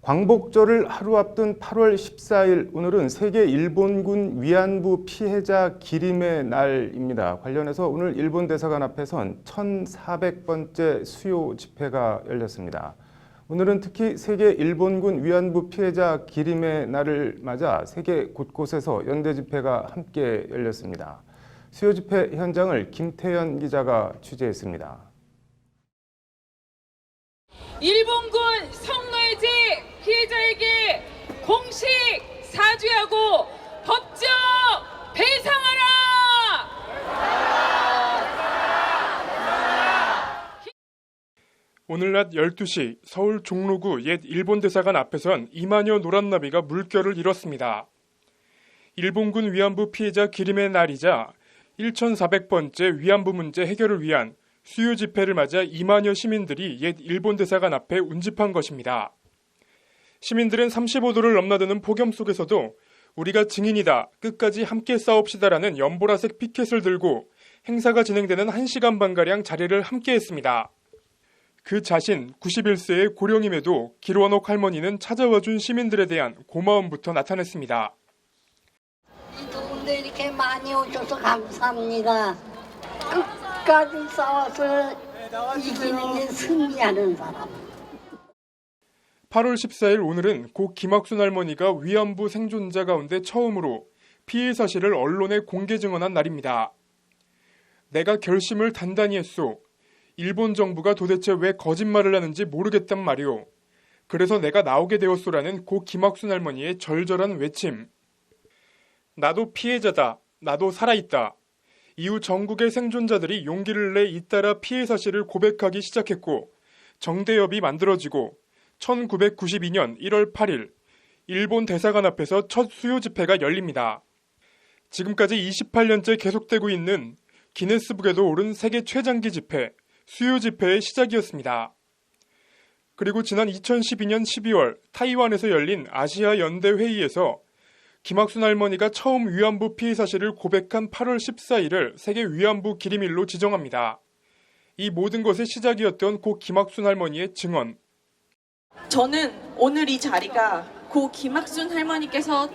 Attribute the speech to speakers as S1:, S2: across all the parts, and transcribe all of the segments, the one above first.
S1: 광복절을 하루 앞둔 8월 14일 오늘은 세계 일본군 위안부 피해자 기림의 날입니다. 관련해서 오늘 일본 대사관 앞에선 1,400번째 수요 집회가 열렸습니다. 오늘은 특히 세계 일본군 위안부 피해자 기림의 날을 맞아 세계 곳곳에서 연대 집회가 함께 열렸습니다. 수요 집회 현장을 김태현 기자가 취재했습니다.
S2: 일본군 성노예제 피해자에게 공식 사죄하고 법적 배상하라!
S3: 오늘 낮 12시 서울 종로구 옛 일본 대사관 앞에선 2만여 노란나비가 물결을 잃었습니다. 일본군 위안부 피해자 기림의 날이자 1,400번째 위안부 문제 해결을 위한 수요 집회를 맞아 2만여 시민들이 옛 일본 대사관 앞에 운집한 것입니다. 시민들은 35도를 넘나드는 폭염 속에서도 우리가 증인이다, 끝까지 함께 싸웁시다라는 연보라색 피켓을 들고 행사가 진행되는 1시간 반가량 자리를 함께 했습니다. 그 자신 91세의 고령임에도 길원옥 할머니는 찾아와준 시민들에 대한 고마움부터 나타냈습니다.
S4: 이분들 이렇게 많이 오셔서 감사합니다. 끝까지 싸워서 이기는 게 승리하는 사람.
S3: 8월 14일 오늘은 고 김학순 할머니가 위안부 생존자 가운데 처음으로 피해 사실을 언론에 공개 증언한 날입니다. 내가 결심을 단단히 했소. 일본 정부가 도대체 왜 거짓말을 하는지 모르겠단 말이오. 그래서 내가 나오게 되었소라는 고 김학순 할머니의 절절한 외침. 나도 피해자다. 나도 살아있다. 이후 전국의 생존자들이 용기를 내 잇따라 피해 사실을 고백하기 시작했고 정대협이 만들어지고 1992년 1월 8일 일본 대사관 앞에서 첫 수요 집회가 열립니다. 지금까지 28년째 계속되고 있는 기네스북에도 오른 세계 최장기 집회, 수요 집회의 시작이었습니다. 그리고 지난 2012년 12월 타이완에서 열린 아시아 연대 회의에서 김학순 할머니가 처음 위안부 피해 사실을 고백한 8월 14일을 세계 위안부 기림일로 지정합니다. 이 모든 것의 시작이었던 고 김학순 할머니의 증언.
S5: 저는 오늘 이 자리가 고 김학순 할머니께서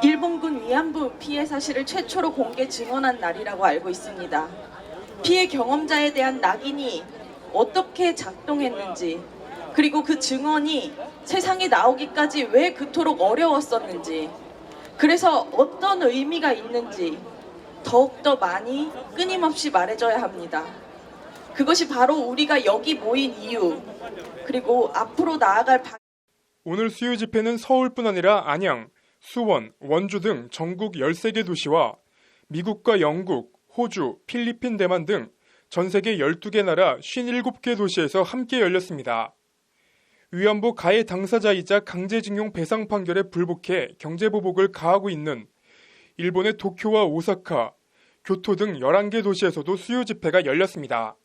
S5: 일본군 위안부 피해 사실을 최초로 공개 증언한 날이라고 알고 있습니다. 피해 경험자에 대한 낙인이 어떻게 작동했는지, 그리고 그 증언이 세상에 나오기까지 왜 그토록 어려웠었는지, 그래서 어떤 의미가 있는지 더욱더 많이 끊임없이 말해줘야 합니다. 그것이 바로 우리가 여기 모인 이유, 그리고 앞으로 나아갈
S3: 오늘 수요 집회는 서울뿐 아니라 안양, 수원, 원주 등 전국 13개 도시와 미국과 영국, 호주, 필리핀, 대만 등 전 세계 12개 나라 57개 도시에서 함께 열렸습니다. 위안부 가해 당사자이자 강제징용 배상 판결에 불복해 경제보복을 가하고 있는 일본의 도쿄와 오사카, 교토 등 11개 도시에서도 수요 집회가 열렸습니다.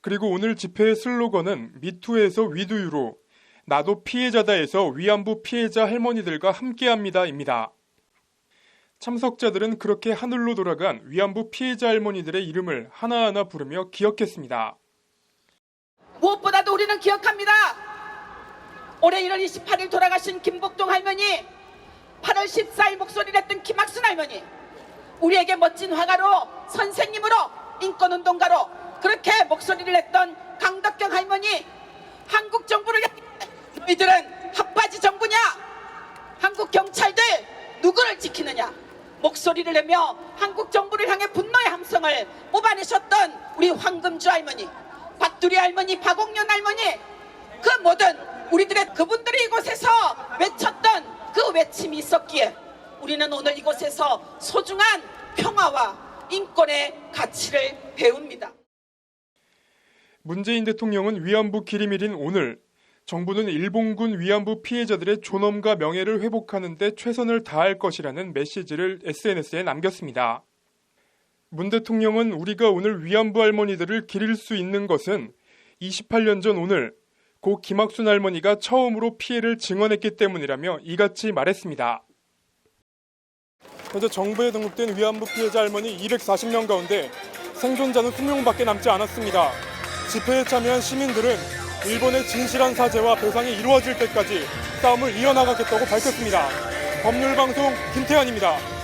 S3: 그리고 오늘 집회의 슬로건은 미투에서 위두유로 나도 피해자다에서 위안부 피해자 할머니들과 함께합니다입니다. 참석자들은 그렇게 하늘로 돌아간 위안부 피해자 할머니들의 이름을 하나하나 부르며 기억했습니다.
S6: 무엇보다도 우리는 기억합니다. 올해 1월 28일 돌아가신 김복동 할머니, 8월 14일 목소리를 냈던 김학순 할머니, 우리에게 멋진 화가로, 선생님으로, 인권운동가로 그렇게 목소리를 냈던 강덕경 할머니, 한국 정부를 너희들은 핫바지 정부냐? 한국 경찰들 누구를 지키느냐? 목소리를 내며 한국 정부를 향해 분노의 함성을 뽑아내셨던 우리 황금주 할머니, 박두리 할머니, 박옥년 할머니, 그 모든 우리들의 그분들이 이곳에서 외쳤던 그 외침이 있었기에 우리는 오늘 이곳에서 소중한 평화와 인권의 가치를 배웁니다.
S3: 문재인 대통령은 위안부 기림일인 오늘 정부는 일본군 위안부 피해자들의 존엄과 명예를 회복하는 데 최선을 다할 것이라는 메시지를 SNS에 남겼습니다. 문 대통령은 우리가 오늘 위안부 할머니들을 기릴 수 있는 것은 28년 전 오늘 고 김학순 할머니가 처음으로 피해를 증언했기 때문이라며 이같이 말했습니다. 현재 정부에 등록된 위안부 피해자 할머니 240명 가운데 생존자는 2명밖에 남지 않았습니다. 집회에 참여한 시민들은 일본의 진실한 사죄와 배상이 이루어질 때까지 싸움을 이어나가겠다고 밝혔습니다. 법률방송 김태환입니다.